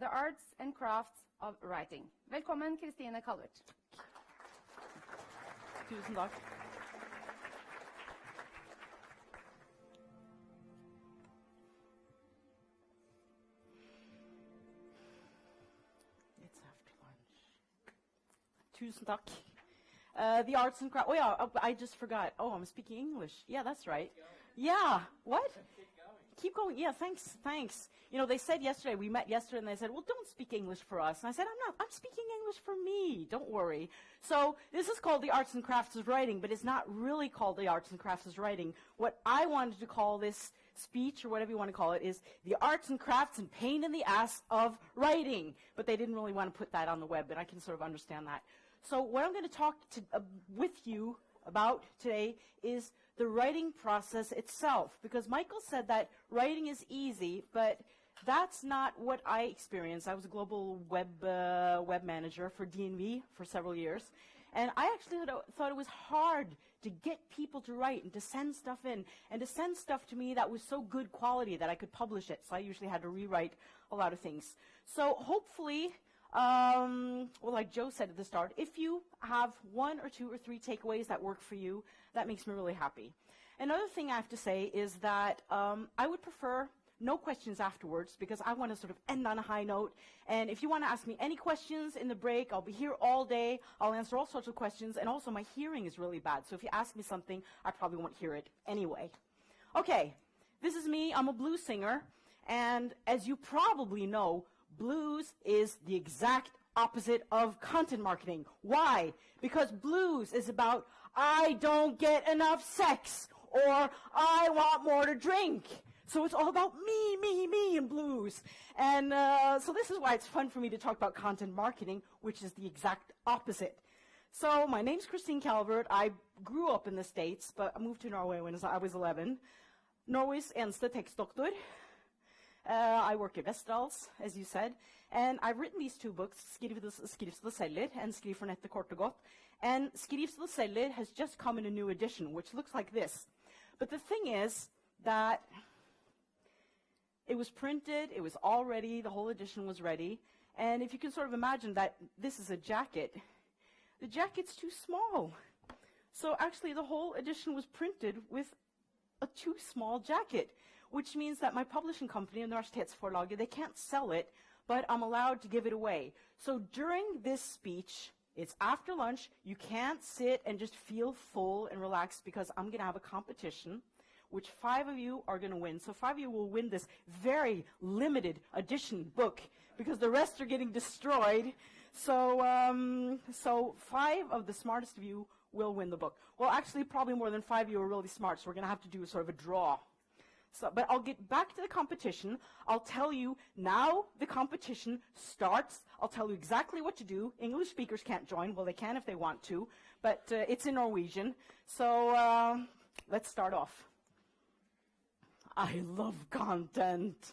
The Arts and Crafts of Writing. Velkommen, Chrstine Calvert. Tusen takk. It's after lunch. Tusen takk. The arts and crafts. Oh yeah, I just forgot. Oh, I'm speaking English. Yeah, that's right. Yeah. What? Keep going. Yeah, thanks. You know, they said yesterday, we met yesterday, and they said, well, don't speak English for us. And I said, I'm speaking English for me. Don't worry. So this is called the Arts and Crafts of Writing, but it's not really called the Arts and Crafts of Writing. What I wanted to call this speech, or whatever you want to call it, is the Arts and Crafts and Pain in the Ass of Writing. But they didn't really want to put that on the web, and I can sort of understand that. So what I'm going to talk with you about today is the writing process itself, because Michael said that writing is easy, but that's not what I experienced. I was a global web manager for DNV for several years, and I actually thought it was hard to get people to write and to send stuff in, and to send stuff to me that was so good quality that I could publish it. So I usually had to rewrite a lot of things. So hopefully, well, like Joe said at the start, if you have 1 or 2 or 3 takeaways that work for you, that makes me really happy. Another thing I have to say is that I would prefer no questions afterwards, because I want to sort of end on a high note. And if you want to ask me any questions in the break, I'll be here all day. I'll answer all sorts of questions. And also, my hearing is really bad, so if you ask me something, I probably won't hear it anyway. Okay, this is me. I'm a blues singer. And as you probably know, blues is the exact opposite of content marketing. Why? Because blues is about, I don't get enough sex, or I want more to drink. So it's all about me in blues. And so this is why it's fun for me to talk about content marketing, which is the exact opposite. So my name's Chrstine Calvert. I grew up in the States, but I moved to Norway when I was 11. Norway's eneste tekstdoktor. I work at Westerdals, as you said, and I've written these 2 books, Skriv så det selger and Skriv for nettet kort og godt. And Skriv så det selger has just come in a new edition, which looks like this. But the thing is that it was printed, it was all ready, the whole edition was ready, and if you can sort of imagine that this is a jacket, the jacket's too small. So actually the whole edition was printed with a too small jacket, which means that my publishing company, Universitetsforlaget, they can't sell it, but I'm allowed to give it away. So during this speech, it's after lunch, you can't sit and just feel full and relaxed, because I'm going to have a competition, which 5 of you are going to win. So 5 of you will win this very limited edition book, because the rest are getting destroyed. So 5 of the smartest of you will win the book. Well, actually, probably more than 5 of you are really smart, so we're going to have to do sort of a draw. So, but I'll get back to the competition. I'll tell you now the competition starts. I'll tell you exactly what to do. English speakers can't join. Well, they can if they want to, but it's in Norwegian. So let's start off. I love content.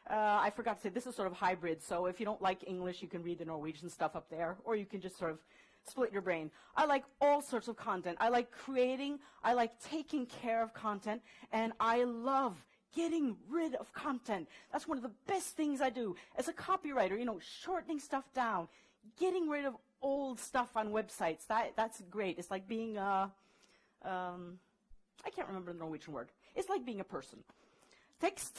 I forgot to say, this is sort of hybrid, so if you don't like English, you can read the Norwegian stuff up there, or you can just sort of split your brain. I like all sorts of content. I like creating, I like taking care of content, and I love getting rid of content. That's one of the best things I do. As a copywriter, you know, shortening stuff down, getting rid of old stuff on websites, that's great. It's like being I can't remember the Norwegian word. It's like being a person. Text,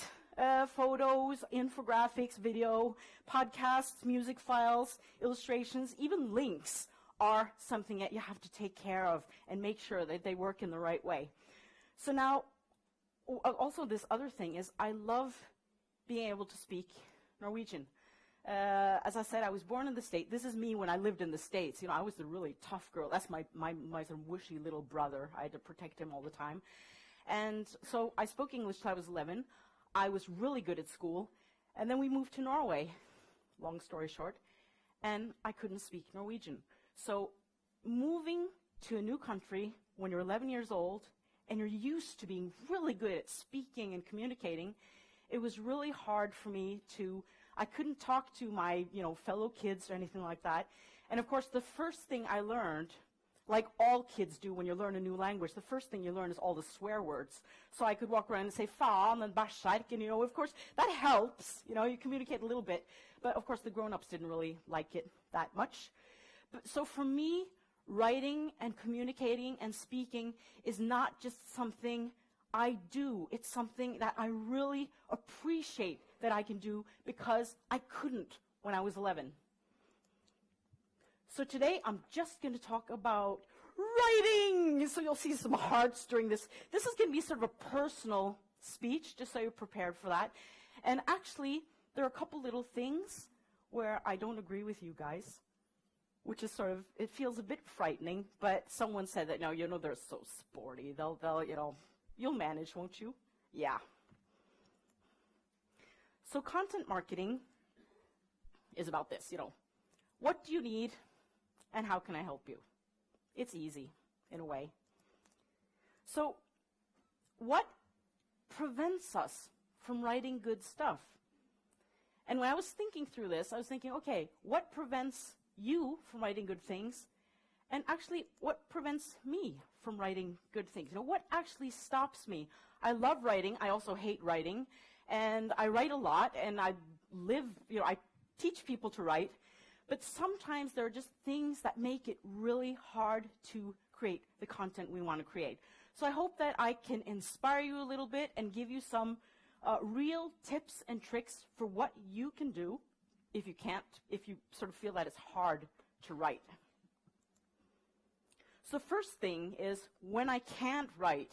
photos, infographics, video, podcasts, music files, illustrations, even links are something that you have to take care of and make sure that they work in the right way. So now, also this other thing is I love being able to speak Norwegian. As I said, I was born in the States. This is me when I lived in the States. You know, I was the really tough girl. That's my sort of wishy little brother. I had to protect him all the time. And so I spoke English till I was 11. I was really good at school. And then we moved to Norway, long story short, and I couldn't speak Norwegian. So moving to a new country when you're 11 years old and you're used to being really good at speaking and communicating, it was really hard for me to, I couldn't talk to my, fellow kids or anything like that. And of course, the first thing I learned, like all kids do when you learn a new language, the first thing you learn is all the swear words. So I could walk around and say faen and bæsjark, and of course that helps, you communicate a little bit. But of course, the grown-ups didn't really like it that much. So for me, writing and communicating and speaking is not just something I do. It's something that I really appreciate that I can do because I couldn't when I was 11. So today, I'm just going to talk about writing. So you'll see some hearts during this. This is going to be sort of a personal speech, just so you're prepared for that. And actually, there are a couple little things where I don't agree with you guys, which is sort of, it feels a bit frightening, but someone said that, no, they're so sporty. They'll, you'll manage, won't you? Yeah. So content marketing is about this, what do you need and how can I help you? It's easy, in a way. So what prevents us from writing good stuff? And when I was thinking through this, I was thinking, okay, what prevents you from writing good things? And actually, what prevents me from writing good things? What actually stops me? I love writing. I also hate writing. And I write a lot, and I teach people to write. But sometimes there are just things that make it really hard to create the content we want to create. So I hope that I can inspire you a little bit and give you some real tips and tricks for what you can do if you sort of feel that it's hard to write. So first thing is, when I can't write,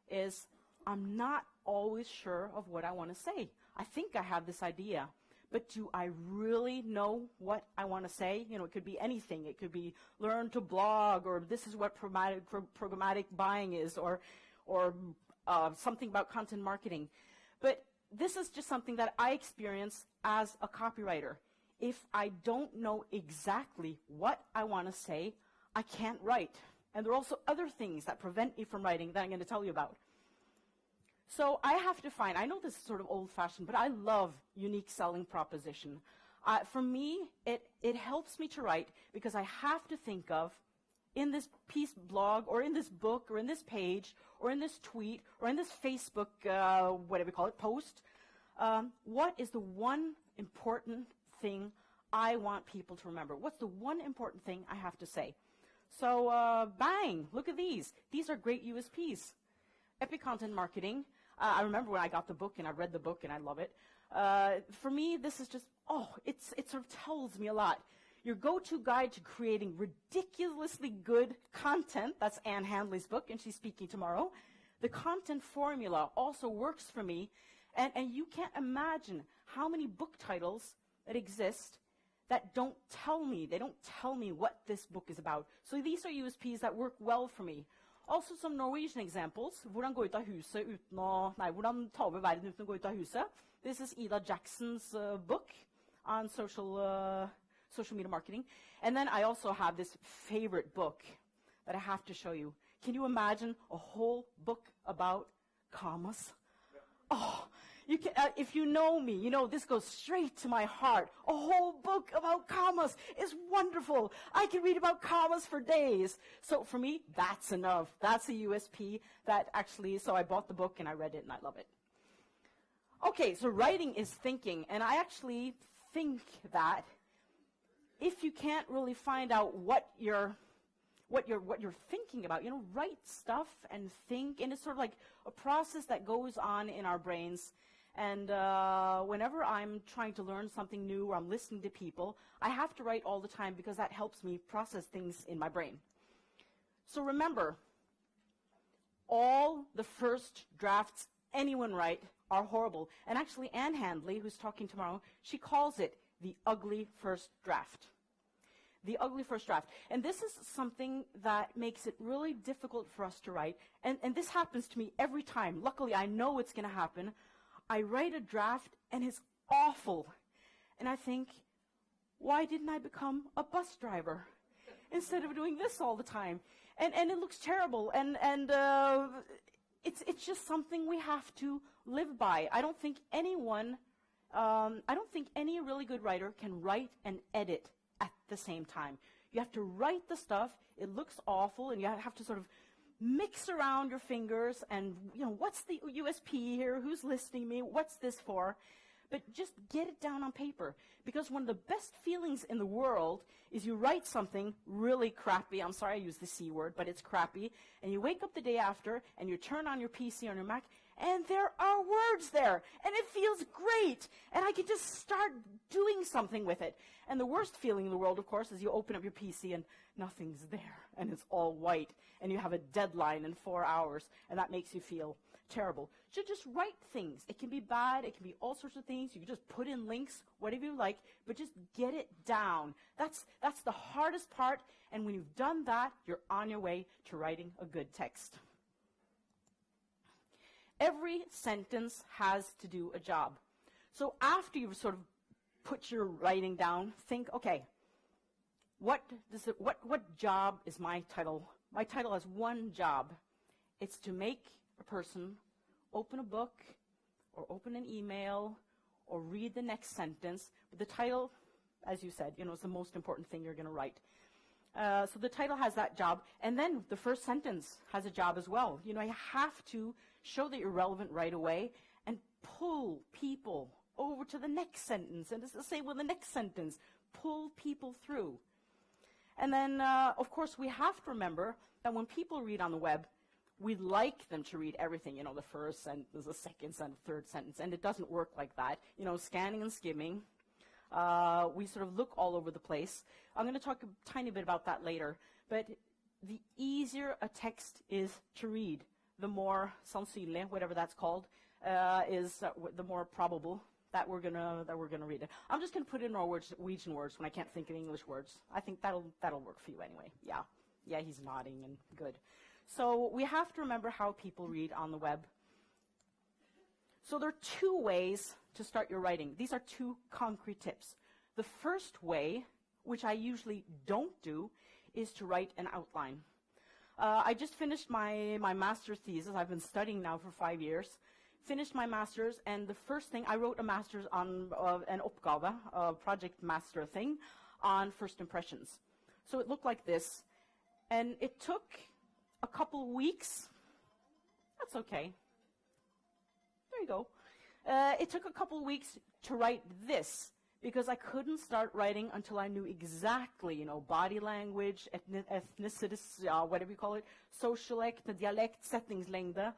is I'm not always sure of what I want to say. I think I have this idea, but do I really know what I want to say? It could be anything. It could be learn to blog, or this is what programmatic buying is, or something about content marketing. But this is just something that I experience as a copywriter. If I don't know exactly what I want to say, I can't write. And there are also other things that prevent me from writing that I'm going to tell you about. So I have to find, I know this is sort of old-fashioned, but I love unique selling proposition. For me, it helps me to write because I have to think of, in this piece blog, or in this book, or in this page, or in this tweet, or in this Facebook, whatever you call it, post, what is the one important thing I want people to remember? What's the one important thing I have to say? So bang, look at these. These are great USPs. Epic Content Marketing. I remember when I got the book and I read the book and I love it. For me, this is just, it sort of tells me a lot. Your go-to guide to creating ridiculously good content. That's Anne Handley's book, and she's speaking tomorrow. The content formula also works for me. And you can't imagine how many book titles that exist that don't tell me. They don't tell me what this book is about. So these are USPs that work well for me. Also some Norwegian examples. Hvordan gå ut av huset uten å... Nei, hvordan ta over verden uten å gå ut av huset. This is Ida Jackson's book on social media marketing. And then I also have this favorite book that I have to show you. Can you imagine a whole book about commas? Oh, you can, if you know me, you know this goes straight to my heart. A whole book about commas is wonderful. I can read about commas for days. So for me, that's enough. That's a USP that actually, so I bought the book and I read it and I love it. Okay, so writing is thinking, and I actually think that if you can't really find out what you're thinking about, write stuff and think, and it's sort of like a process that goes on in our brains. And whenever I'm trying to learn something new or I'm listening to people, I have to write all the time because that helps me process things in my brain. So remember, all the first drafts anyone write are horrible. And actually, Anne Handley, who's talking tomorrow, she calls it the ugly first draft. The ugly first draft. And this is something that makes it really difficult for us to write. And this happens to me every time. Luckily, I know it's going to happen. I write a draft, and it's awful. And I think, why didn't I become a bus driver instead of doing this all the time? And it looks terrible. And it's just something we have to live by. I don't think any really good writer can write and edit at the same time. You have to write the stuff, it looks awful, and you have to sort of mix around your fingers and, what's the USP here? Who's listening to me? What's this for? but just get it down on paper. Because one of the best feelings in the world is you write something really crappy. I'm sorry I use the C word, but it's crappy. And you wake up the day after, and you turn on your PC on your Mac, and there are words there. And it feels great. And I can just start doing something with it. And the worst feeling in the world, of course, is you open up your PC and nothing's there. And it's all white. And you have a deadline in 4 hours. And that makes you feel terrible. So just write things. It can be bad. It can be all sorts of things. You can just put in links, whatever you like. But just get it down. That's the hardest part. And when you've done that, you're on your way to writing a good text. Every sentence has to do a job. So after you've sort of put your writing down, think, okay, what job is my title? My title has one job. It's to make a person open a book or open an email or read the next sentence. But the title, as you said, is the most important thing you're going to write. So the title has that job. And then the first sentence has a job as well. You have to show that you're relevant right away and pull people over to the next sentence. And it's the same with the next sentence. Pull people through. And then, of course, we have to remember that when people read on the web, we like them to read everything, the first sentence, the second sentence, third sentence. And it doesn't work like that. Scanning and skimming. We sort of look all over the place. I'm going to talk a tiny bit about that later. But the easier a text is to read, the more sannsynlig, whatever that's called, is the more probable that we're gonna read it. I'm just gonna put in Norwegian words when I can't think of English words. I think that'll work for you anyway. Yeah, he's nodding and good. So we have to remember how people read on the web. So there are two ways to start your writing. These are two concrete tips. The first way, which I usually don't do, is to write an outline. I just finished my master's thesis. I've been studying now for 5 years. Finished my master's, and the first thing, I wrote a master's on an oppgave, a project master thing, on first impressions. So it looked like this, and it took a couple of weeks. That's okay. There you go. It took a couple of weeks to write this, because I couldn't start writing until I knew exactly, body language, ethnicity, whatever you call it, socialect, dialect, setningslengde,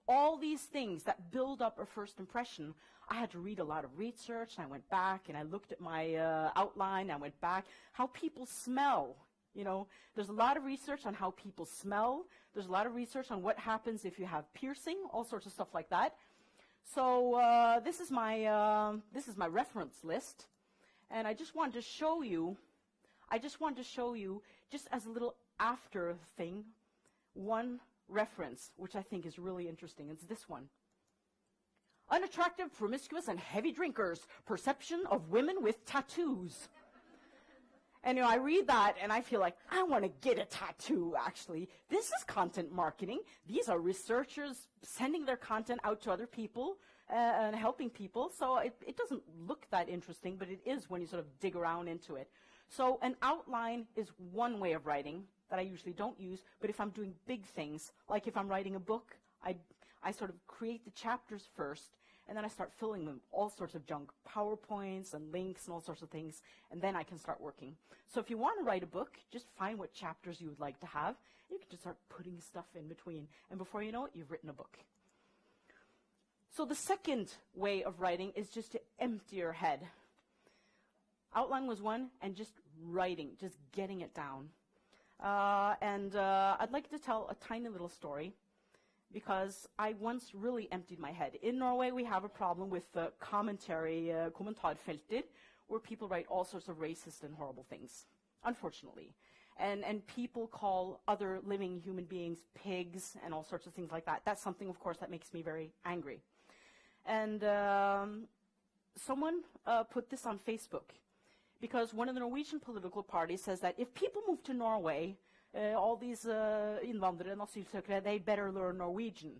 all these things that build up a first impression. I had to read a lot of research, and I went back, and I looked at my outline, I went back, how people smell. There's a lot of research on how people smell. There's a lot of research on what happens if you have piercing, all sorts of stuff like that. So this is my reference list. And I just wanted to show you, just as a little after thing, one reference, which I think is really interesting. It's this one. Unattractive, promiscuous, and heavy drinkers. Perception of women with tattoos. And I read that, and I feel like, I want to get a tattoo, actually. This is content marketing. These are researchers sending their content out to other people and helping people. So it doesn't look that interesting, but it is when you sort of dig around into it. So an outline is one way of writing that I usually don't use, but if I'm doing big things, like if I'm writing a book, I sort of create the chapters first, and then I start filling them all sorts of junk, PowerPoints and links and all sorts of things, and then I can start working. So if you want to write a book, just find what chapters you would like to have. You can just start putting stuff in between, and before you know it, you've written a book. So the second way of writing is just to empty your head. Outline was one, and just writing, just getting it down. I'd like to tell a tiny little story, because I once really emptied my head. In Norway, we have a problem with commentary, kommentarfelter, where people write all sorts of racist and horrible things, unfortunately. And people call other living human beings pigs and all sorts of things like that. That's something, of course, that makes me very angry. And someone put this on Facebook, because one of the Norwegian political parties says that if people move to Norway, all these innvandrere and asylsøkere, they better learn Norwegian.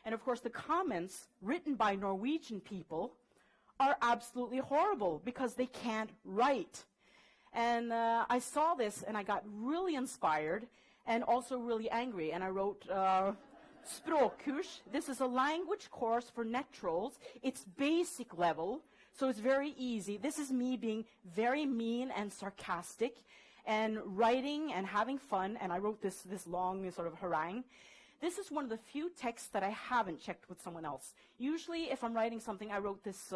And of course, the comments written by Norwegian people are absolutely horrible because they can't write. And I saw this, and I got really inspired and also really angry. And I wrote, Språkkurs. This is a language course for net trolls. It's basic level. So it's very easy. This is me being very mean and sarcastic and writing and having fun. And I wrote this long sort of harangue. This is one of the few texts that I haven't checked with someone else. Usually, if I'm writing something, I wrote this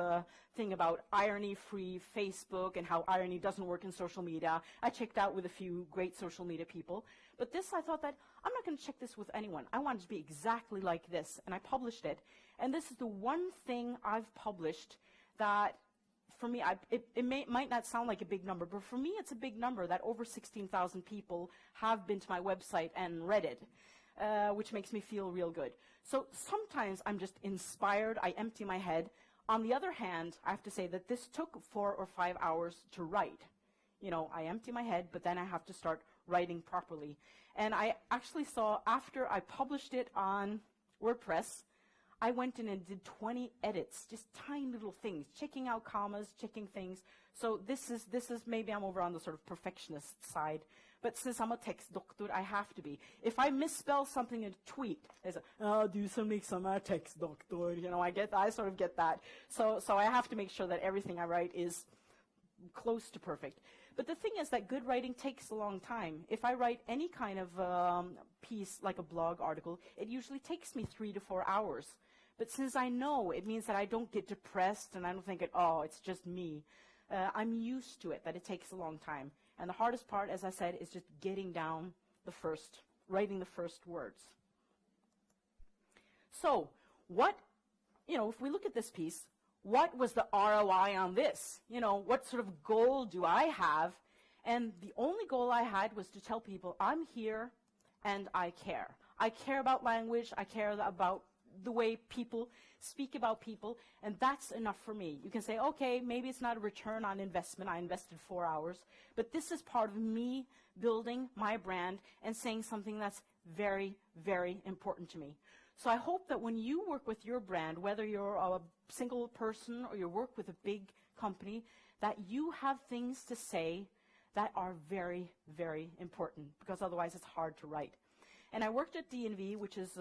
thing about irony-free Facebook and how irony doesn't work in social media. I checked out with a few great social media people. But this, I thought that I'm not going to check this with anyone. I want it to be exactly like this. And I published it. And this is the one thing I've published that, for me, might not sound like a big number, but for me, it's a big number that over 16,000 people have been to my website and read it. Which makes me feel real good. So sometimes I'm just inspired. I empty my head. On the other hand, I have to say that this took 4 or 5 hours to write. You know, I empty my head, but then I have to start writing properly. And I actually saw, after I published it on WordPress, I went in and did 20 edits, just tiny little things, checking out commas, checking things. So this is maybe I'm over on the sort of perfectionist side. But since I'm a text doctor, I have to be. If I misspell something in a tweet, they say, "Oh, du som liksom är text doctor." You know, I sort of get that. So I have to make sure that everything I write is close to perfect. But the thing is that good writing takes a long time. If I write any kind of piece, like a blog article, it usually takes me 3 to 4 hours. But since I know, it means that I don't get depressed and I don't think, oh, it's just me. I'm used to it, that it takes a long time. And the hardest part, as I said, is just getting down writing the first words. So if we look at this piece, what was the ROI on this? You know, what sort of goal do I have? And the only goal I had was to tell people, I'm here and I care. I care about language. I care about the way people speak about people, and that's enough for me. You can say, okay, maybe it's not a return on investment. I invested 4 hours, but this is part of me building my brand and saying something that's very, very important to me. So I hope that when you work with your brand, whether you're a single person or you work with a big company, that you have things to say that are very, very important, because otherwise it's hard to write. And I worked at DNV, which is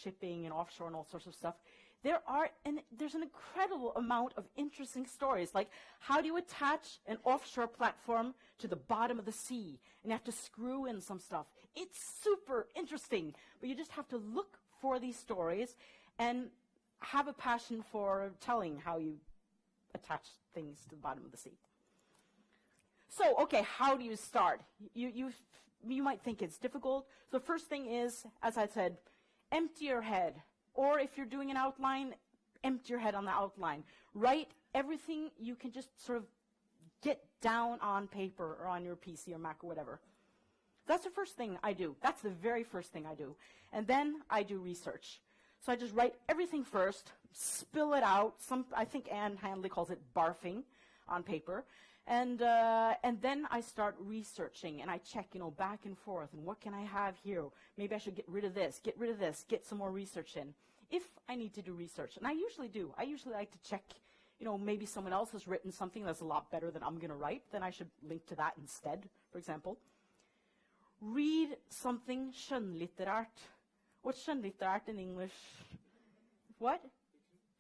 shipping and offshore and all sorts of stuff. There's an incredible amount of interesting stories, like how do you attach an offshore platform to the bottom of the sea, and you have to screw in some stuff. It's super interesting, but you just have to look for these stories and have a passion for telling how you attach things to the bottom of the sea. So, okay, how do you start? You might think it's difficult. So the first thing is, as I said, empty your head. Or if you're doing an outline, empty your head on the outline. Write everything you can just sort of get down on paper or on your PC or Mac or whatever. That's the first thing I do. That's the very first thing I do. And then I do research. So I just write everything first, spill it out. I think Anne Handley calls it barfing on paper. And then I start researching, and I check, back and forth, and what can I have here? Maybe I should get rid of this, get some more research in, if I need to do research. And I usually do. I usually like to check, maybe someone else has written something that's a lot better than I'm going to write, then I should link to that instead, for example. Read something skjønnlitterært. What's skjønnlitterært in English? What?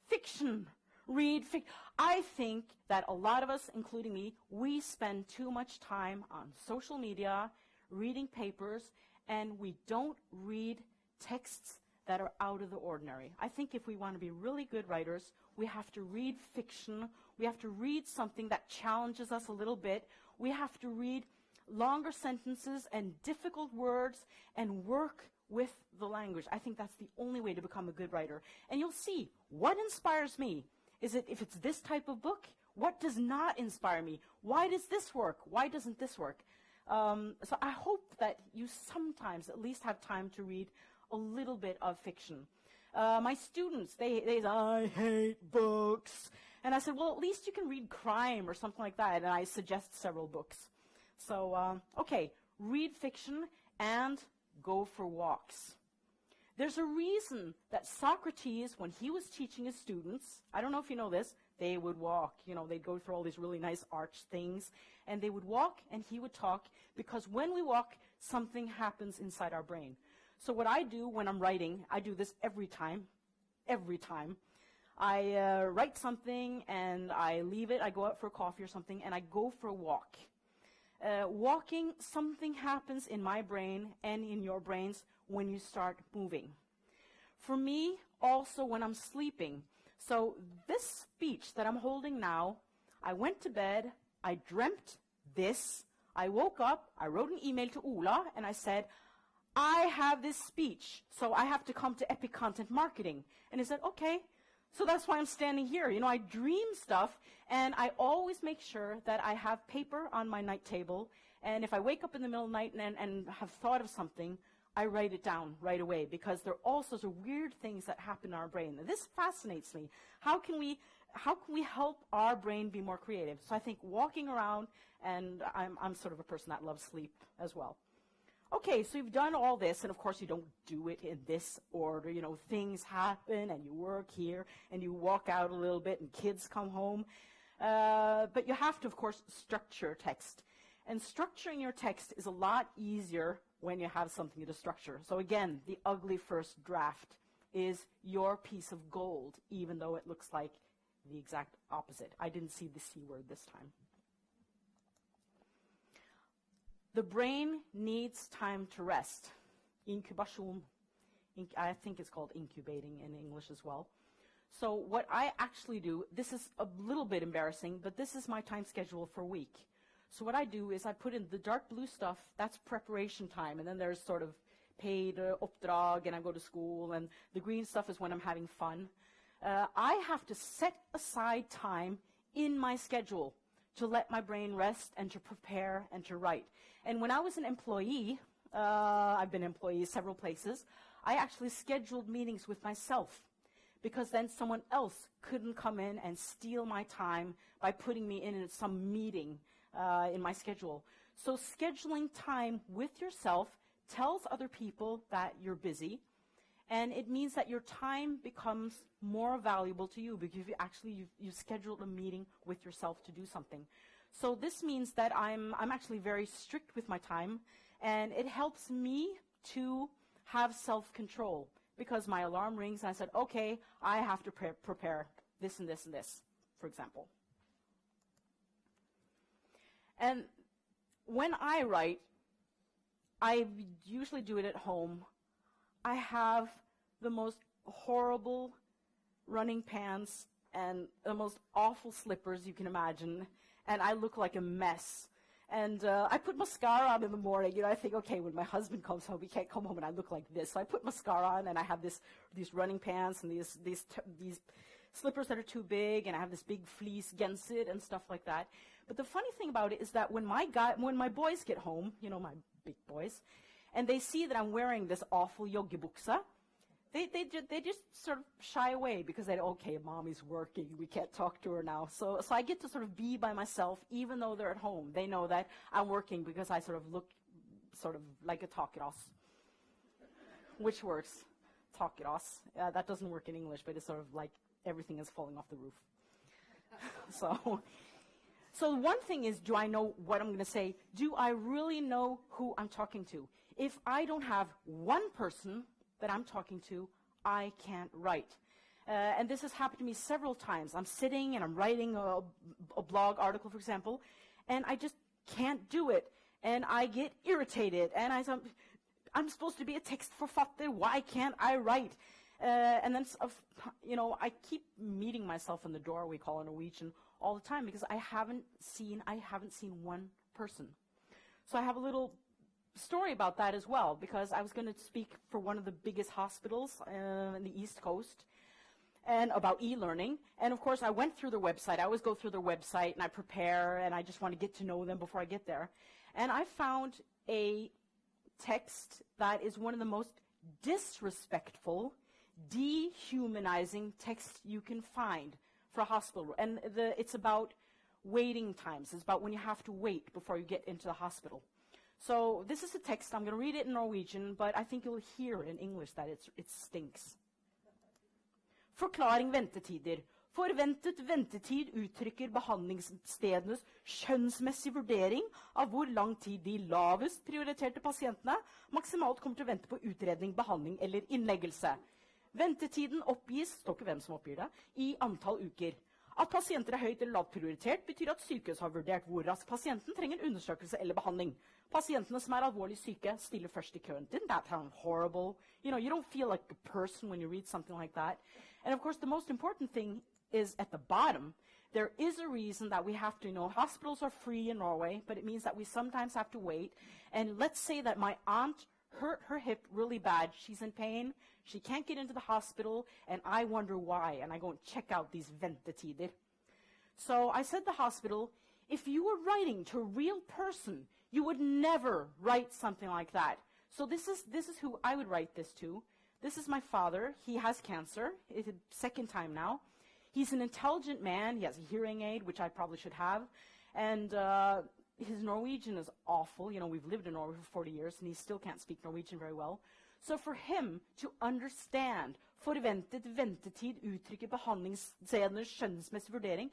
Fiction. Read fiction. I think that a lot of us, including me, we spend too much time on social media, reading papers, and we don't read texts that are out of the ordinary. I think if we want to be really good writers, we have to read fiction. We have to read something that challenges us a little bit. We have to read longer sentences and difficult words and work with the language. I think that's the only way to become a good writer. And you'll see what inspires me. Is it if it's this type of book? What does not inspire me? Why does this work? Why doesn't this work? So I hope that you sometimes at least have time to read a little bit of fiction. My students, they say, I hate books. And I said, well, at least you can read crime or something like that. And I suggest several books. So, okay, read fiction and go for walks. There's a reason that Socrates, when he was teaching his students, I don't know if you know this, they would walk. They'd go through all these really nice arch things. And they would walk and he would talk, because when we walk, something happens inside our brain. So what I do when I'm writing, I do this every time. I write something and I leave it. I go out for coffee or something and I go for a walk. Walking, something happens in my brain and in your brains when you start moving. For me, also when I'm sleeping. So this speech that I'm holding now, I went to bed, I dreamt this, I woke up, I wrote an email to Ola, and I said, I have this speech, so I have to come to Epic Content Marketing. And he said, okay. So that's why I'm standing here. You know, I dream stuff, and I always make sure that I have paper on my night table, and if I wake up in the middle of the night and have thought of something, I write it down right away, because there are all sorts of weird things that happen in our brain. And this fascinates me. How can we help our brain be more creative? So I think walking around, and I'm sort of a person that loves sleep as well. Okay, so you've done all this, and of course you don't do it in this order. You know, things happen, and you work here, and you walk out a little bit, and kids come home. But you have to, of course, structure text. And structuring your text is a lot easier when you have something to structure. So again, the ugly first draft is your piece of gold, even though it looks like the exact opposite. I didn't see the C word this time. The brain needs time to rest. Incubation. I think it's called incubating in English as well. So what I actually do, this is a little bit embarrassing, but this is my time schedule for a week. So what I do is I put in the dark blue stuff, that's preparation time, and then there's sort of paid oppdrag, and I go to school, and the green stuff is when I'm having fun. I have to set aside time in my schedule to let my brain rest and to prepare and to write. And when I was an employee, I've been an employee several places, I actually scheduled meetings with myself, because then someone else couldn't come in and steal my time by putting me in some meeting in my schedule. So scheduling time with yourself tells other people that you're busy, and it means that your time becomes more valuable to you because you've scheduled a meeting with yourself to do something. So this means that I'm actually very strict with my time, and it helps me to have self-control because my alarm rings and I said, okay, I have to prepare this and this and this, for example. And when I write, I usually do it at home. I have the most horrible running pants and the most awful slippers you can imagine, and I look like a mess. And I put mascara on in the morning. You know, I think, okay, when my husband comes home, he can't come home and I look like this. So I put mascara on, and I have these running pants and these slippers that are too big, and I have this big fleece genser and stuff like that. But the funny thing about it is that when my boys get home, you know, my big boys, and they see that I'm wearing this awful joggebukse, they just sort of shy away because they, okay, mommy's working, we can't talk to her now. So I get to sort of be by myself even though they're at home. They know that I'm working because I sort of look sort of like a takeras, which works, takeras. That doesn't work in English, but it's sort of like everything is falling off the roof. So one thing is, do I know what I'm going to say? Do I really know who I'm talking to? If I don't have one person that I'm talking to, I can't write. And this has happened to me several times. I'm sitting and I'm writing a blog article, for example, and I just can't do it. And I get irritated. And I'm supposed to be a tekstforfatter. Why can't I write? And then, you know, I keep meeting myself in the door, we call it Norwegian, all the time because I haven't seen one person. So I have a little story about that as well, because I was going to speak for one of the biggest hospitals in the East Coast and about e-learning. And of course, I went through their website. I always go through their website and I prepare and I just want to get to know them before I get there. And I found a text that is one of the most disrespectful, dehumanizing texts you can find for a hospital. And it's about waiting times. It's about when you have to wait before you get into the hospital. So this is a text. I'm going to read it in Norwegian, but I think you'll hear in English that it stinks. Forklaring ventetider. Forventet ventetid uttrykker behandlingsstedenes skjønnsmessig vurdering av hvor lang tid de lavest prioriterte pasientene maksimalt kommer til å vente på utredning, behandling eller innleggelse. Ventetiden oppgis, står ikke hvem som oppgir det, i antall uker. At pasienter høyt eller lavt prioritert betyr at sykehus har vurdert hvor raskt pasienten trenger undersøkelse eller behandling. Pasientene som alvorlig syke stiller først i køen. Didn't that sound horrible? You know, you don't feel like a person when you read something like that. And of course, the most important thing is at the bottom. There is a reason that we have to, hospitals are free in Norway, but it means that we sometimes have to wait. And let's say that my aunt hurt her hip really bad. She's in pain. She can't get into the hospital, and I wonder why. And I go and check out these ventetider. So I said to the hospital, if you were writing to a real person, you would never write something like that. So this is who I would write this to. This is my father. He has cancer. It's the second time now. He's an intelligent man. He has a hearing aid, which I probably should have. And his Norwegian is awful. We've lived in Norway for 40 years, and he still can't speak Norwegian very well. So for him to understand forventet ventetid uttrykker behandlingssceners skjønnsmessig vurdering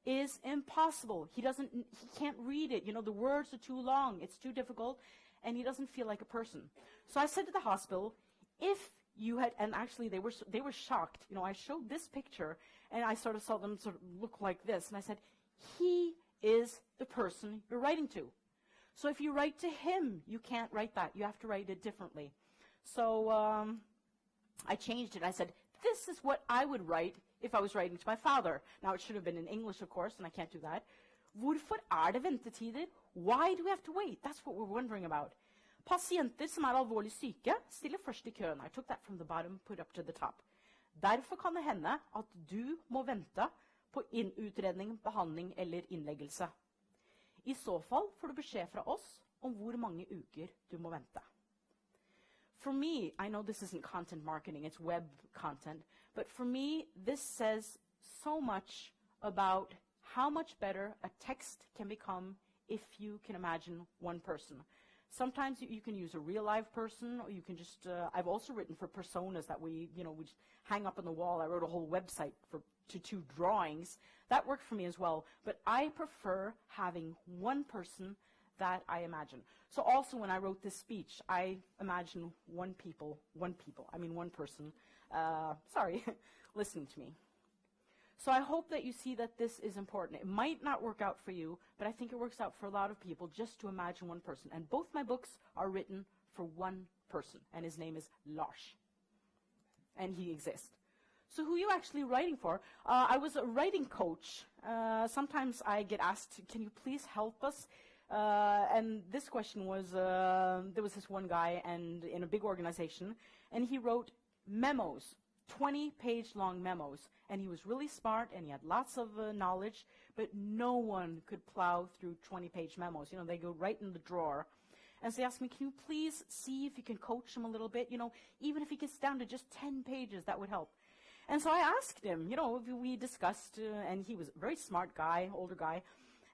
is impossible. He can't read it. The words are too long. It's too difficult, and he doesn't feel like a person. So I said to the hospital, if you had, and actually they were shocked. I showed this picture, and I sort of saw them sort of look like this, and I said, he is the person you're writing to. So if you write to him, you can't write that. You have to write it differently. So I changed it. I said, this is what I would write if I was writing to my father. Now, it should have been in English, of course, and I can't do that. Hvorfor det ventetider? Why do we have to wait? That's what we're wondering about. Pasienter som alvorlig syke stiller først i køen. I took that from the bottom, put up to the top. Derfor kan det hende at du må vente på utredning, behandling eller innleggelse. I så fall får du beskjed fra oss om hvor mange uker du må vente. For me, I know this isn't content marketing, it's web content, but for me, this says so much about how much better a text can become if you can imagine one person. Sometimes you can use a real live person, or you can just, I've also written for personas that we just hang up on the wall. I wrote a whole website to 2 drawings. That worked for me as well, but I prefer having one person that I imagine. So also when I wrote this speech, I imagine one person, listening to me. So I hope that you see that this is important. It might not work out for you, but I think it works out for a lot of people just to imagine one person. And both my books are written for one person, and his name is Lars. And he exists. So who are you actually writing for? I was a writing coach. Sometimes I get asked, can you please help us? And this question was, there was this one guy and in a big organization, and he wrote memos, 20-page long memos. And he was really smart, and he had lots of knowledge, but no one could plow through 20-page memos. They go right in the drawer. And so they asked me, can you please see if you can coach him a little bit? Even if he gets down to just 10 pages, that would help. And so I asked him, we discussed, and he was a very smart guy, older guy.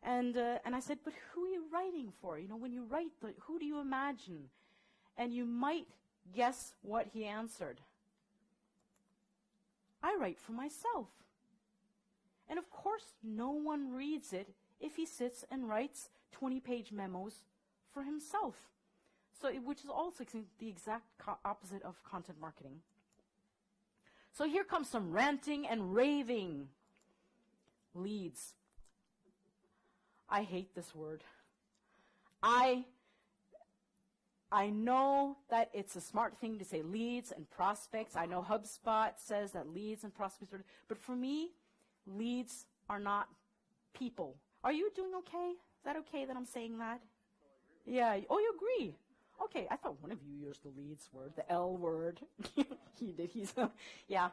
And I said, but who are you writing for? When you write, who do you imagine? And you might guess what he answered. I write for myself. And of course, no one reads it if he sits and writes 20-page memos for himself. So, which is also the exact opposite of content marketing. So here comes some ranting and raving. Leads. I hate this word. I know that it's a smart thing to say leads and prospects. I know HubSpot says that leads and prospects are, but for me, leads are not people. Are you doing okay? Is that okay that I'm saying that? Yeah. Oh, you agree? Okay. I thought one of you used the leads word, the L word. He did. Yeah.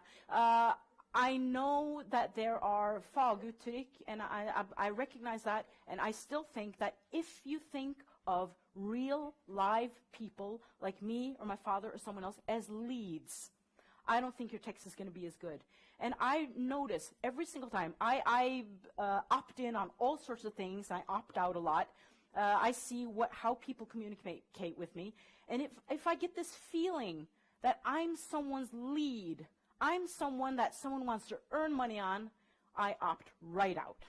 I know that there are faguttrykk, and I recognize that, and I still think that if you think of real, live people like me or my father or someone else as leads, I don't think your text is going to be as good. And I notice every single time, I opt in on all sorts of things, and I opt out a lot. I see how people communicate with me, and if I get this feeling that I'm someone's lead, I'm someone that someone wants to earn money on, I opt right out.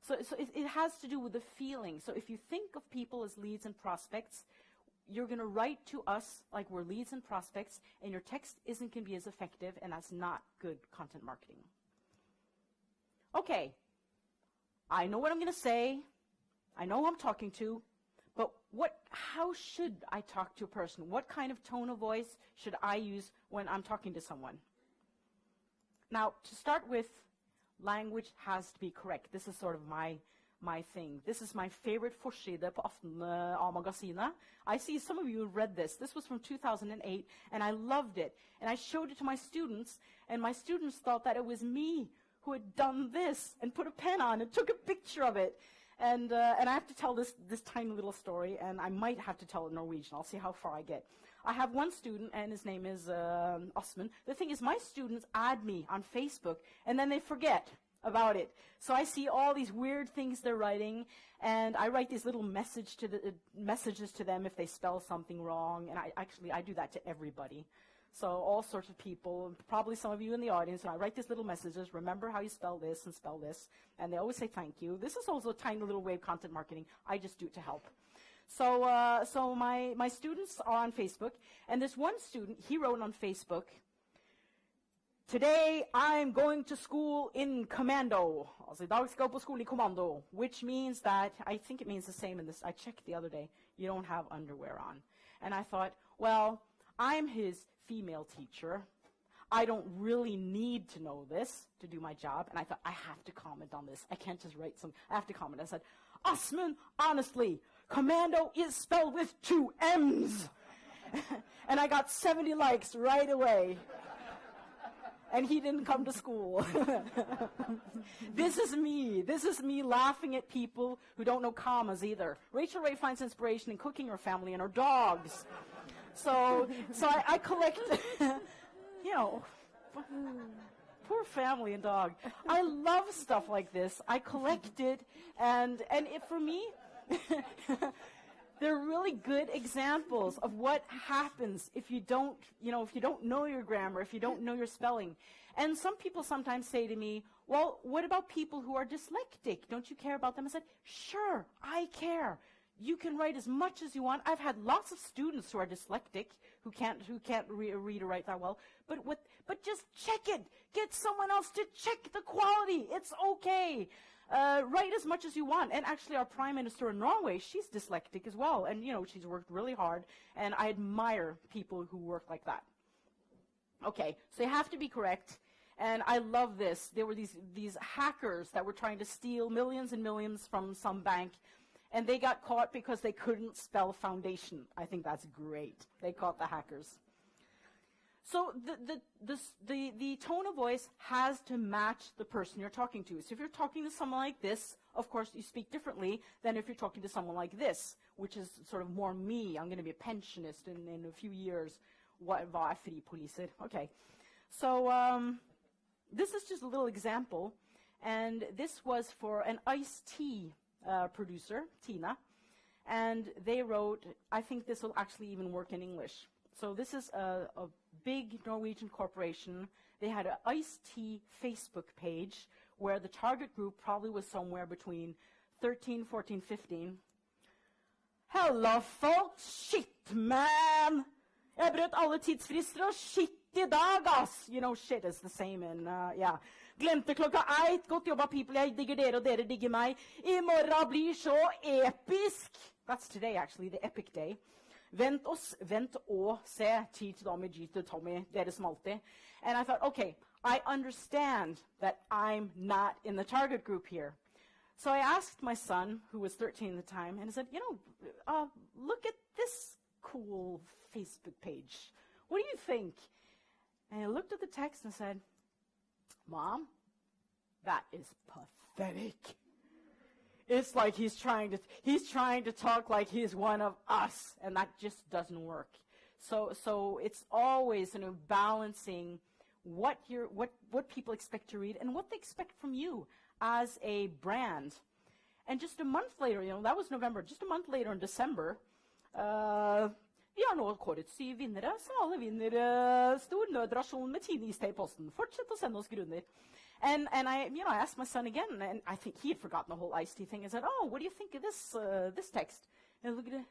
So it has to do with the feeling. So if you think of people as leads and prospects, you're going to write to us like we're leads and prospects, and your text isn't going to be as effective, and that's not good content marketing. Okay, I know what I'm going to say. I know who I'm talking to. But how should I talk to a person? What kind of tone of voice should I use when I'm talking to someone? Now, to start with, language has to be correct. This is sort of my thing. This is my favorite forside på A-magasinet. I see some of you have read this. This was from 2008, and I loved it. And I showed it to my students, and my students thought that it was me who had done this and put a pen on and took a picture of it. And I have to tell this tiny little story, and I might have to tell it in Norwegian. I'll see how far I get. I have one student, and his name is Osman. The thing is, my students add me on Facebook, and then they forget about it. So I see all these weird things they're writing, and I write these little messages to them if they spell something wrong. And I do that to everybody. So all sorts of people, probably some of you in the audience, and I write these little messages, remember how you spell this, and they always say thank you. This is also a tiny little way of content marketing. I just do it to help. So my students are on Facebook, and this one student, he wrote on Facebook, today I'm going to school in commando. Altså, I dag skal jeg på skole I kommando, which means that, I think it means the same in this, I checked the other day, you don't have underwear on. And I thought, well, I'm his female teacher. I don't really need to know this to do my job. And I thought, I have to comment on this. I can't just write I have to comment. I said, Osman, honestly, commando is spelled with 2 M's. And I got 70 likes right away. And he didn't come to school. This is me. This is me laughing at people who don't know commas either. Rachel Ray finds inspiration in cooking her family and her dogs. So I collect, you know, poor family and dog. I love stuff like this. I collect it, and for me, they're really good examples of what happens if you don't know your grammar, if you don't know your spelling. And some people sometimes say to me, well, what about people who are dyslexic? Don't you care about them? I said, sure, I care. You can write as much as you want. I've had lots of students who are dyslexic, who can't read or write that well. But just check it. Get someone else to check the quality. It's okay. Write as much as you want. And actually, our Prime Minister in Norway, she's dyslexic as well. And, you know, she's worked really hard. And I admire people who work like that. Okay, so you have to be correct. And I love this. There were these hackers that were trying to steal millions and millions from some bank. And they got caught because they couldn't spell foundation. I think that's great. They caught the hackers. So the tone of voice has to match the person you're talking to. So if you're talking to someone like this, of course, you speak differently than if you're talking to someone like this, which is sort of more me. I'm going to be a pensionist in a few years. Hva fripoliser? Okay. So this is just a little example. And this was for an iced tea producer, Tina, and they wrote, I think this will actually even work in English. So this is a big Norwegian corporation. They had an iced tea Facebook page where the target group probably was somewhere between 13, 14, 15. Hello, folks. Shit, man. Jeg brøt alle tidsfrister og shit I dag, ass. You know, shit is the same in, yeah. Glemte klokka 8, godt jobba people, jeg digger dere og dere digger meg. I morgen blir så episk. That's today, actually, the epic day. Vent og se, teach Tommy, G to Tommy, dere som alltid. And I thought, okay, I understand that I'm not in the target group here. So I asked my son, who was 13 at the time, and I said, you know, look at this cool Facebook page. What do you think? And I looked at the text and said, Mom, that is pathetic. It's like he's trying to talk like he's one of us, and that just doesn't work. So it's always balancing what people expect to read and what they expect from you as a brand. And just a month later, that was November. Just a month later in December, vi har nå kåret 7 vinnere, så alle vinner stor nødrasjon med Tine-iste I posten. Fortsett å sende oss grunner. And I asked my son again, and I think he had forgotten the whole iced tea thing. I said, oh, what do you think of this text? And I looked at it,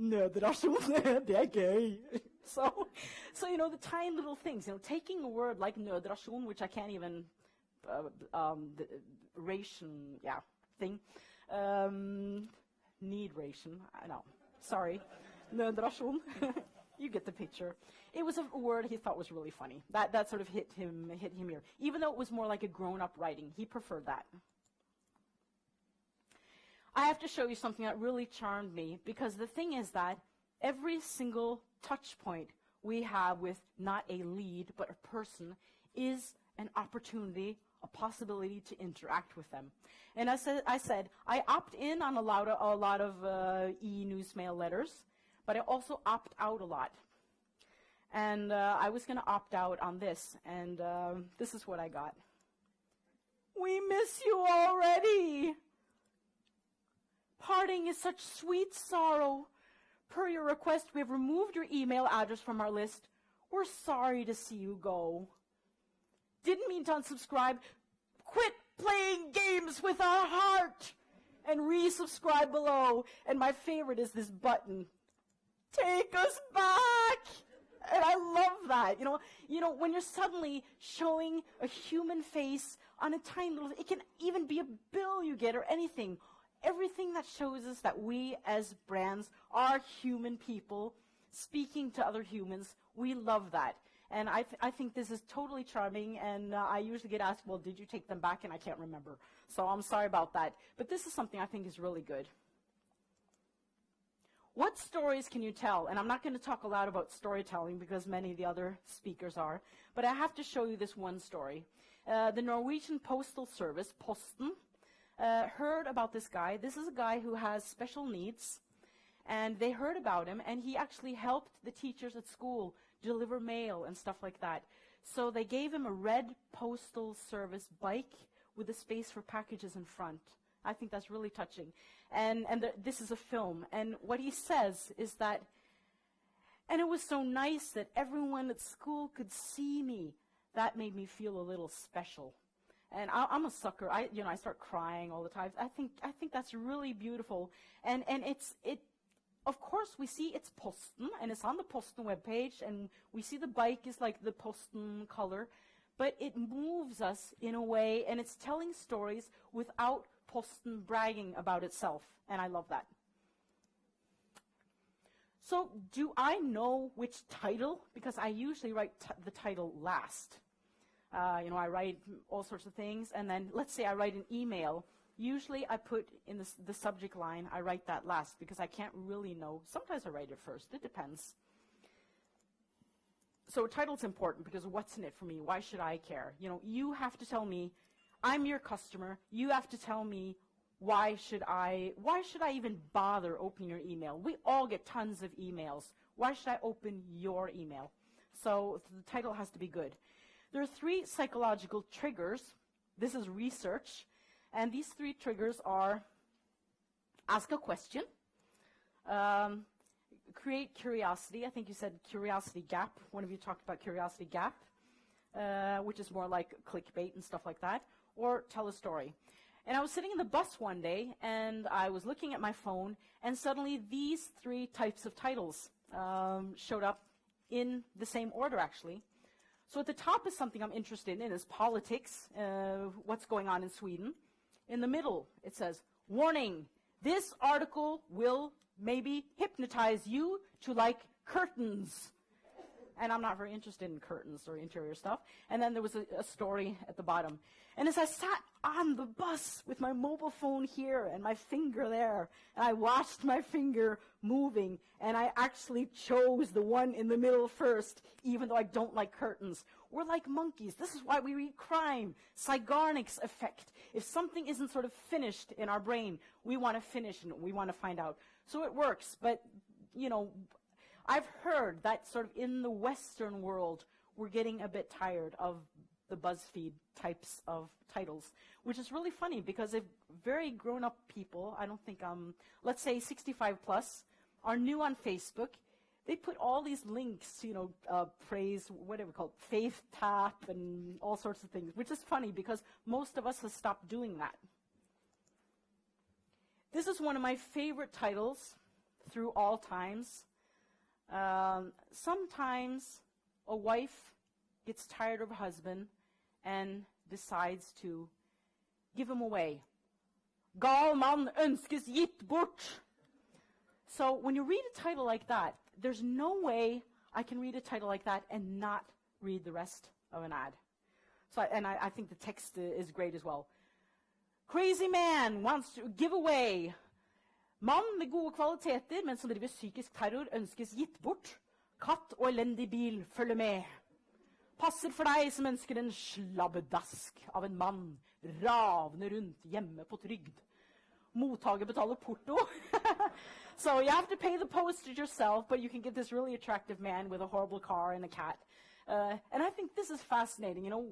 Nødrasjon, det gøy. So, you know, the tiny little things, you know, taking a word like nødrasjon, which I can't even, the ration, yeah, thing, need ration, I know, sorry, nødrasjon, you get the picture. It was a word he thought was really funny. That sort of hit him here. Even though it was more like a grown-up writing, he preferred that. I have to show you something that really charmed me, because the thing is that every single touch point we have with not a lead, but a person, is an opportunity, a possibility to interact with them. And I said, I opt in on a lot of e-news mail letters, but I also opt out a lot. And I was going to opt out on this, and this is what I got. We miss you already. Parting is such sweet sorrow. Per your request, we have removed your email address from our list. We're sorry to see you go. Didn't mean to unsubscribe. Quit playing games with our heart. And resubscribe below. And my favorite is this button. Take us back. And I love that. You know, when you're suddenly showing a human face on a tiny little, it can even be a bill you get or anything. Everything that shows us that we as brands are human people speaking to other humans, we love that. And I think this is totally charming, and I usually get asked, well, did you take them back? And I can't remember. So I'm sorry about that. But this is something I think is really good. What stories can you tell? And I'm not going to talk a lot about storytelling because many of the other speakers are, but I have to show you this one story. The Norwegian Postal Service, Posten, heard about this guy. This is a guy who has special needs, and they heard about him, and he actually helped the teachers at school deliver mail and stuff like that. So they gave him a red Postal Service bike with a space for packages in front. I think that's really touching. And this is a film, and what he says is that, and it was so nice that everyone at school could see me. That made me feel a little special. And I'm a sucker. I start crying all the time. I think that's really beautiful. And of course we see it's Posten, and it's on the Posten webpage, and we see the bike is like the Posten color, but it moves us in a way, and it's telling stories without Posten bragging about itself, and I love that. So do I know which title? Because I usually write the title last. I write all sorts of things, and then let's say I write an email. Usually I put in the subject line, I write that last because I can't really know. Sometimes I write it first. It depends. So a title's important because what's in it for me? Why should I care? You have to tell me, I'm your customer. You have to tell me why should I even bother opening your email? We all get tons of emails. Why should I open your email? So the title has to be good. There are 3 psychological triggers. This is research. And these 3 triggers are ask a question, create curiosity. I think you said curiosity gap. One of you talked about curiosity gap, which is more like clickbait and stuff like that, or tell a story. And I was sitting in the bus one day, and I was looking at my phone, and suddenly these 3 types of titles showed up in the same order, actually. So at the top is something I'm interested in, is politics, what's going on in Sweden. In the middle, it says, warning, this article will maybe hypnotize you to like curtains. And I'm not very interested in curtains or interior stuff. And then there was a story at the bottom. And as I sat on the bus with my mobile phone here and my finger there, and I watched my finger moving, and I actually chose the one in the middle first, even though I don't like curtains. We're like monkeys. This is why we read crime. Zeigarnik's effect. If something isn't sort of finished in our brain, we want to finish and we want to find out. So it works. But, I've heard that sort of in the Western world, we're getting a bit tired of the BuzzFeed types of titles, which is really funny because if very grown-up people, I don't think, let's say 65 plus, are new on Facebook, they put all these links, praise, whatever called, faith tap and all sorts of things, which is funny because most of us have stopped doing that. This is one of my favorite titles, through all times. Sometimes a wife gets tired of her husband and decides to give him away. Gal mann ønskes gitt bort. So when you read a title like that, there's no way I can read a title like that and not read the rest of an ad. So, I think the text is great as well. Crazy man wants to give away. Mann med gode kvaliteter, men som driver psykisk terror, ønskes gitt bort. Katt og elendig bil, følger med. Passer for deg som ønsker en slabbedask av en mann, ravne rundt hjemme på trygd. Mottaker betaler porto. So you have to pay the postage yourself, but you can get this really attractive man with a horrible car and a cat. And I think this is fascinating. You know,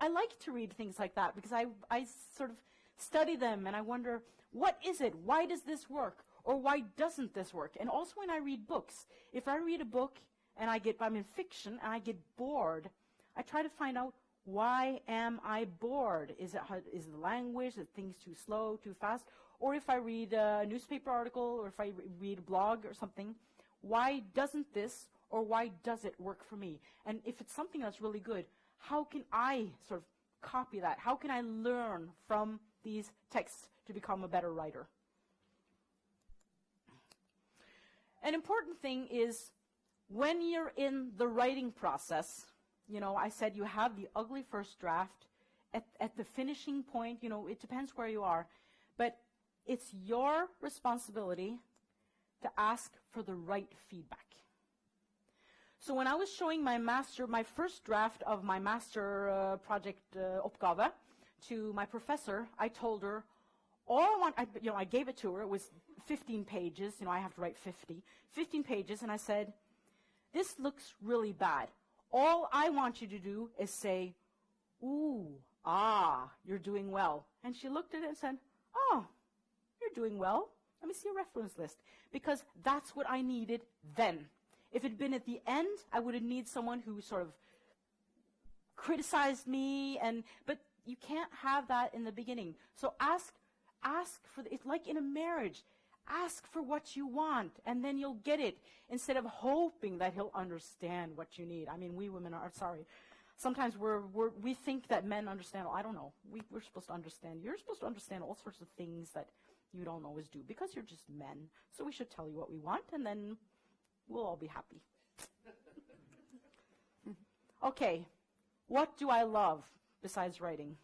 I like to read things like that because I sort of study them and I wonder, what is it? Why does this work? Or why doesn't this work? And also when I read books, if I read a book and I'm in fiction and I get bored, I try to find out, why am I bored? Is the language, are things too slow, too fast? Or if I read a newspaper article or if I read a blog or something, why doesn't this or why does it work for me? And if it's something that's really good, how can I sort of copy that? How can I learn from these texts to become a better writer? An important thing is when you're in the writing process, you know, I said you have the ugly first draft. At the finishing point, you know, it depends where you are. But it's your responsibility to ask for the right feedback. So when I was showing my first draft of my master project oppgave to my professor, I told her, I gave it to her. It was 15 pages. You know, I have to write 15 pages. And I said, this looks really bad. All I want you to do is say, ooh, ah, you're doing well. And she looked at it and said, oh, you're doing well. Let me see a reference list. Because that's what I needed then. If it had been at the end, I would have needed someone who sort of criticized me. But you can't have that in the beginning. So ask for, it's like in a marriage. Ask for what you want, and then you'll get it, instead of hoping that he'll understand what you need. I mean, we women are, sorry. Sometimes we think that men understand. I don't know. We're supposed to understand. You're supposed to understand all sorts of things that you don't always do, because you're just men. So we should tell you what we want, and then we'll all be happy. Okay, what do I love besides writing?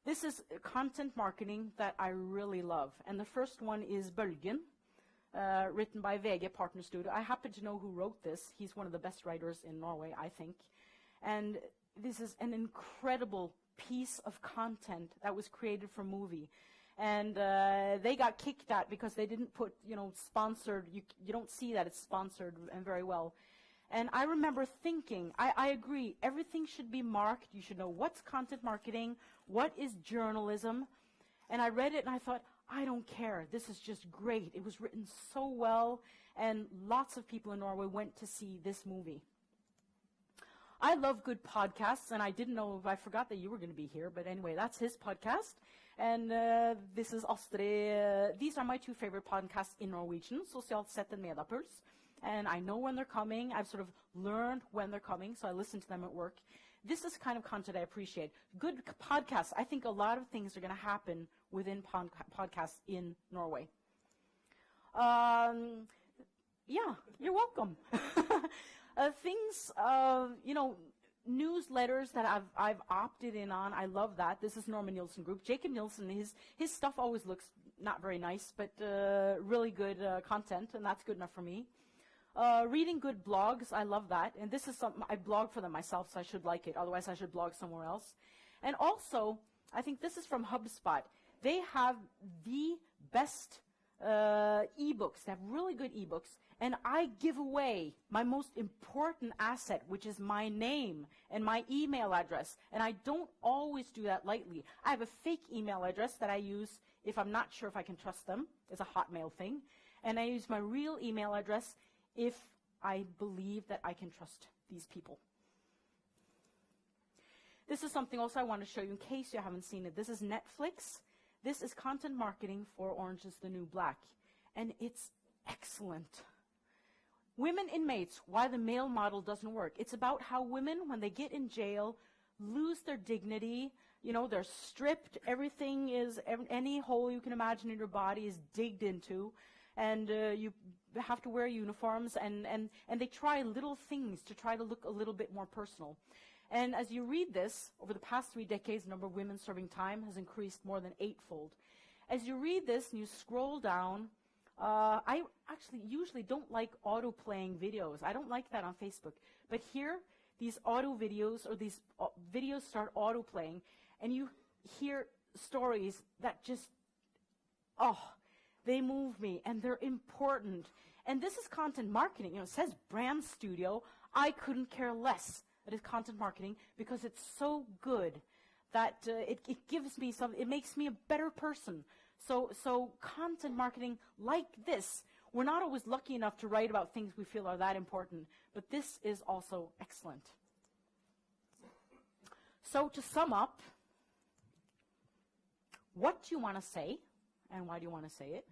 This is content marketing that I really love. And the first one is Bølgen, written by VG Partner Studio. I happen to know who wrote this. He's one of the best writers in Norway, I think. And this is an incredible piece of content that was created for movie. And they got kicked out because they didn't put, sponsored. You don't see that it's sponsored and very well. And I remember thinking, I agree, everything should be marked. You should know what's content marketing, what is journalism. And I read it and I thought, I don't care. This is just great. It was written so well, and lots of people in Norway went to see this movie. I love good podcasts, and I didn't know, I forgot that you were going to be here, but anyway, that's his podcast. And this is Astrid. These are my two favorite podcasts in Norwegian, Sosialt sett and Medapuls. And I know when they're coming. I've sort of learned when they're coming, so I listen to them at work. This is the kind of content I appreciate. Good podcasts. I think a lot of things are going to happen within podcasts in Norway. Yeah, you're welcome. Newsletters that I've opted in on. I love that. This is Norman Nielsen Group. Jacob Nielsen, his stuff always looks not very nice, but really good content, and that's good enough for me. Reading good blogs, I love that. And this is something, I blog for them myself, so I should like it. Otherwise, I should blog somewhere else. And also, I think this is from HubSpot. They have the best ebooks. They have really good ebooks. And I give away my most important asset, which is my name and my email address. And I don't always do that lightly. I have a fake email address that I use if I'm not sure if I can trust them. It's a Hotmail thing. And I use my real email address if I believe that I can trust these people. This is something also I want to show you in case you haven't seen it. This is Netflix. This is content marketing for Orange is the New Black. and it's excellent. Women inmates, why the male model doesn't work. It's about how women, when they get in jail, lose their dignity. You know, they're stripped. Everything is, any hole you can imagine in your body is digged into. And you have to wear uniforms, and they try little things to try to look a little bit more personal. And as you read this, over the past 3 decades, the number of women serving time has increased more than 8-fold. As you read this and you scroll down, I actually usually don't like auto-playing videos. I don't like that on Facebook. But here, these auto videos, or these videos start auto-playing, and you hear stories that just, they move me, and they're important. And this is content marketing. You know, it says brand studio. I couldn't care less that it's content marketing, because it's so good that it gives me something. It makes me a better person. So content marketing like this, we're not always lucky enough to write about things we feel are that important, but this is also excellent. So to sum up, what do you want to say, and why do you want to say it?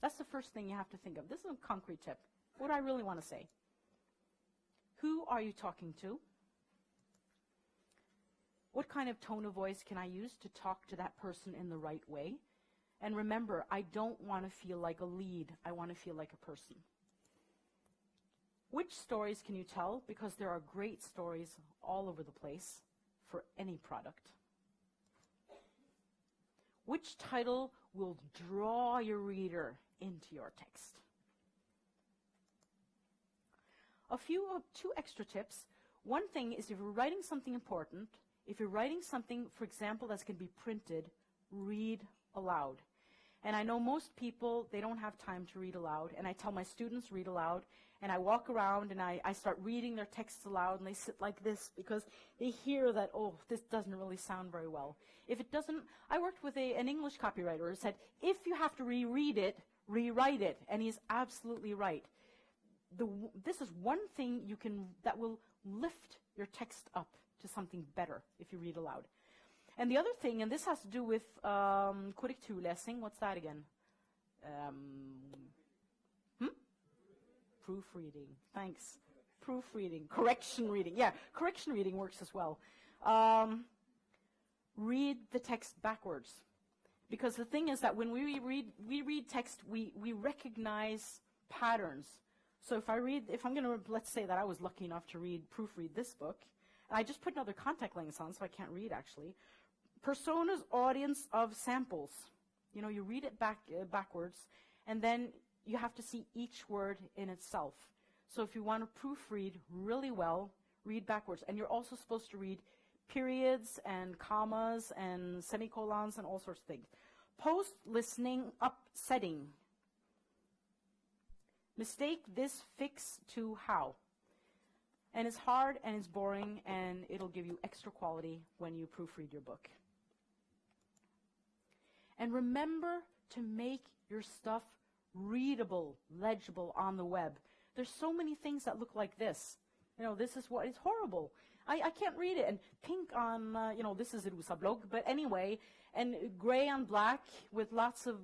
That's the first thing you have to think of. This is a concrete tip. What do I really want to say? Who are you talking to? What kind of tone of voice can I use to talk to that person in the right way? And remember, I don't want to feel like a lead. I want to feel like a person. Which stories can you tell? Because there are great stories all over the place for any product. Which title will draw your reader into your text? Two extra tips. One thing is, if you're writing something important, if you're writing something, for example, that's going to be printed, read aloud. And I know most people, they don't have time to read aloud, and I tell my students read aloud, and I walk around and I start reading their texts aloud, and they sit like this because they hear that, oh, this doesn't really sound very well. If it doesn't, I worked with an English copywriter who said, if you have to reread it, rewrite it, and he's absolutely right. This is one thing that will lift your text up to something better if you read aloud. And the other thing, and this has to do with korrekturlesing. What's that again? Proofreading. Thanks. Proofreading. Correction reading. Yeah, correction reading works as well. Read the text backwards. Because the thing is that when we read text, we recognize patterns. So if I'm going to, let's say that I was lucky enough to proofread this book, and I just put another contact lens on so I can't read actually. Personas, audience of samples. You know, you read it backwards, and then you have to see each word in itself. So if you want to proofread really well, read backwards. And you're also supposed to read periods and commas and semicolons and all sorts of things. Post listening upsetting. Mistake this fix to how. And it's hard and it's boring, and it'll give you extra quality when you proofread your book. And remember to make your stuff readable, legible on the web. There's so many things that look like this. You know, this is what is horrible. I can't read it. And pink on, this is Rosa blog, but anyway, and gray on black with lots of,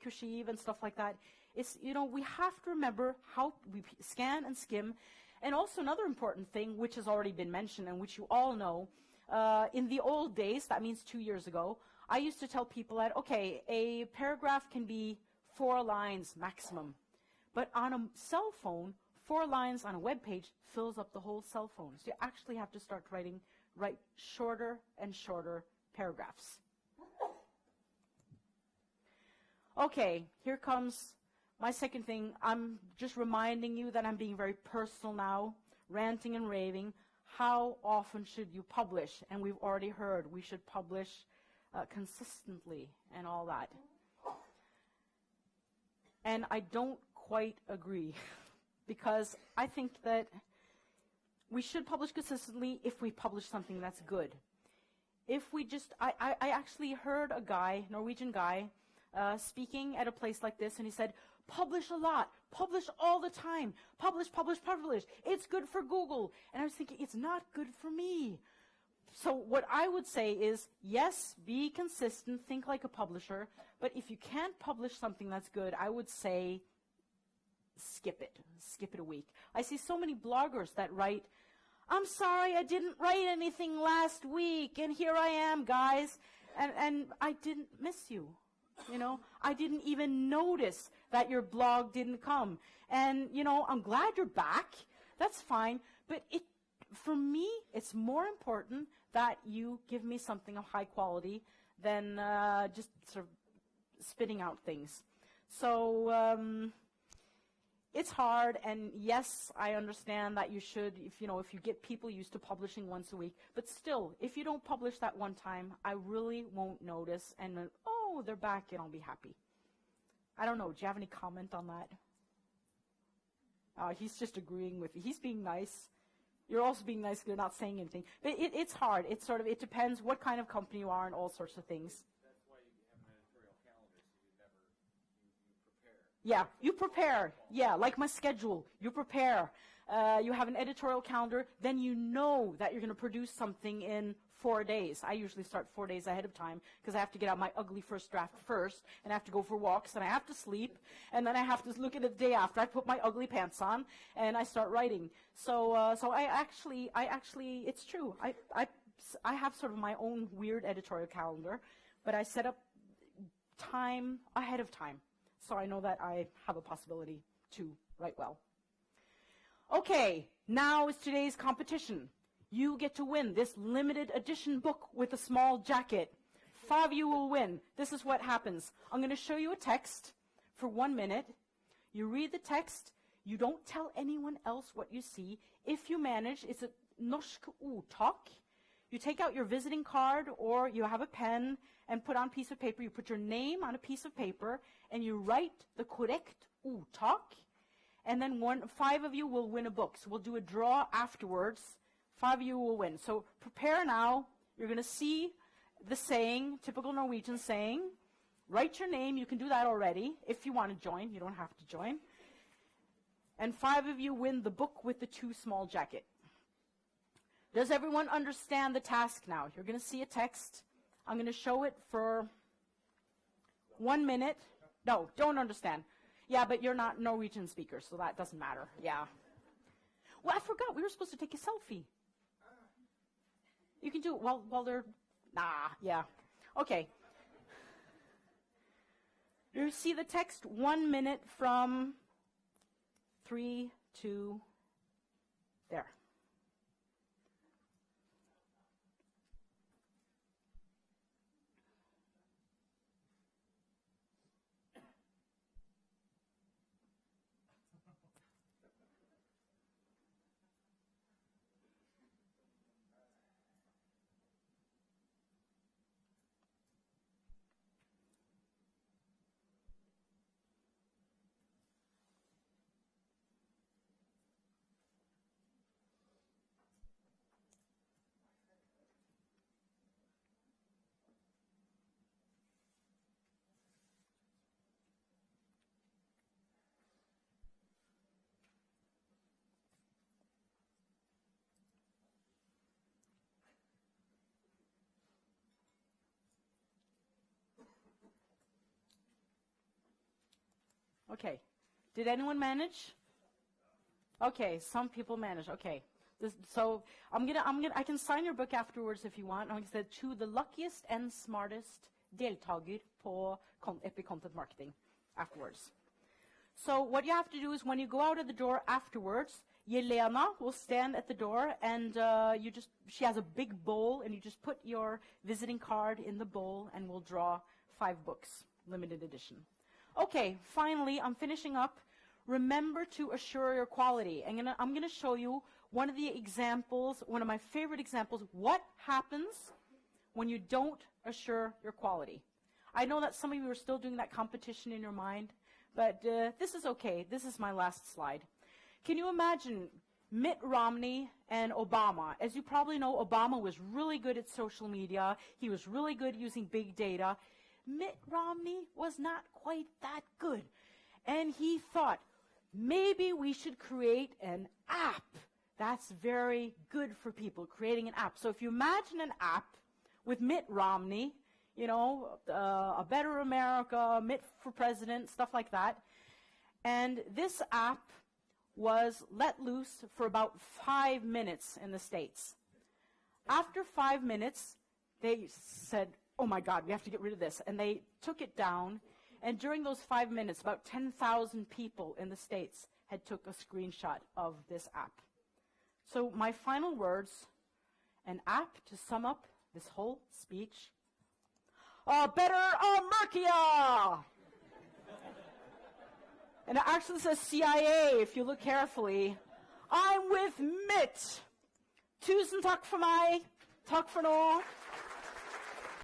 cursive and stuff like that. It's, we have to remember how we scan and skim. And also another important thing, which has already been mentioned and which you all know, in the old days, that means 2 years ago, I used to tell people that, okay, a paragraph can be 4 lines maximum. But on a cell phone, 4 lines on a web page fills up the whole cell phone. So you actually have to write shorter and shorter paragraphs. Okay, here comes my second thing. I'm just reminding you that I'm being very personal now, ranting and raving. How often should you publish? And we've already heard we should publish consistently and all that. And I don't quite agree, because I think that we should publish consistently if we publish something that's good. If we just, I actually heard a guy, Norwegian guy, speaking at a place like this, and he said, publish a lot, publish all the time, publish, publish, publish. It's good for Google. And I was thinking, it's not good for me. So what I would say is, yes, be consistent, think like a publisher, but if you can't publish something that's good, I would say skip it a week. I see so many bloggers that write, I'm sorry, I didn't write anything last week, and here I am, guys, and I didn't miss you. You know, I didn't even notice that your blog didn't come. And, you know, I'm glad you're back. That's fine. But for me, it's more important that you give me something of high quality than just sort of spitting out things. So it's hard, and yes, I understand that you should, if you get people used to publishing once a week. But still, if you don't publish that one time, I really won't notice, and oh, they're back, and I'll be happy. I don't know. Do you have any comment on that? He's just agreeing with you. He's being nice. You're also being nice because you're not saying anything. But it's hard. It depends what kind of company you are and all sorts of things. That's why you have an editorial calendar, so you prepare. Yeah, you prepare. Yeah, like my schedule. You prepare. You have an editorial calendar. Then you know that you're going to produce something in 4 days. I usually start 4 days ahead of time because I have to get out my ugly first draft first, and I have to go for walks, and I have to sleep, and then I have to look at it the day after. I put my ugly pants on, and I start writing. So I actually, it's true. I have sort of my own weird editorial calendar, but I set up time ahead of time, so I know that I have a possibility to write well. Okay, now is today's competition. You get to win this limited edition book with a small jacket. 5 of you will win. This is what happens. I'm going to show you a text for 1 minute. You read the text. You don't tell anyone else what you see. If you manage, it's a norsk ordtak. You take out your visiting card, or you have a pen and put on a piece of paper. You put your name on a piece of paper, and you write the correct ordtak. And then 5 of you will win a book. So we'll do a draw afterwards. 5 of you will win. So prepare now. You're going to see the saying, typical Norwegian saying. Write your name. You can do that already. If you want to join, you don't have to join. And 5 of you win the book with the too small jacket. Does everyone understand the task now? You're going to see a text. I'm going to show it for 1 minute. No, don't understand. Yeah, but you're not Norwegian speakers, so that doesn't matter. Yeah. Well, I forgot. We were supposed to take a selfie. You can do it while they're... yeah. Okay. You see the text 1 minute from 3 to there. Okay. Did anyone manage? Okay, some people manage. Okay. So I can sign your book afterwards if you want. I'm going to say to the luckiest and smartest deltager på Epic Content Marketing afterwards. So what you have to do is when you go out of the door afterwards, Yelena will stand at the door, and she has a big bowl, and you just put your visiting card in the bowl, and we'll draw 5 books, limited edition. Okay, finally, I'm finishing up. Remember to assure your quality. I'm going to show you one of the examples, one of my favorite examples, what happens when you don't assure your quality. I know that some of you are still doing that competition in your mind, but this is okay. This is my last slide. Can you imagine Mitt Romney and Obama? As you probably know, Obama was really good at social media. He was really good using big data. Mitt Romney was not quite that good. And he thought, maybe we should create an app That's very good for people, creating an app. So if you imagine an app with Mitt Romney, you know, A Better America, Mitt for President, stuff like that. And this app was let loose for about 5 minutes in the States. After 5 minutes, they said, oh my God, we have to get rid of this. And they took it down. And during those 5 minutes, about 10,000 people in the States had took a screenshot of this app. So my final words, an app to sum up this whole speech. Better America! And it actually says CIA, if you look carefully. I'm with Mitt. Tusen takk for meg. Takk for nå.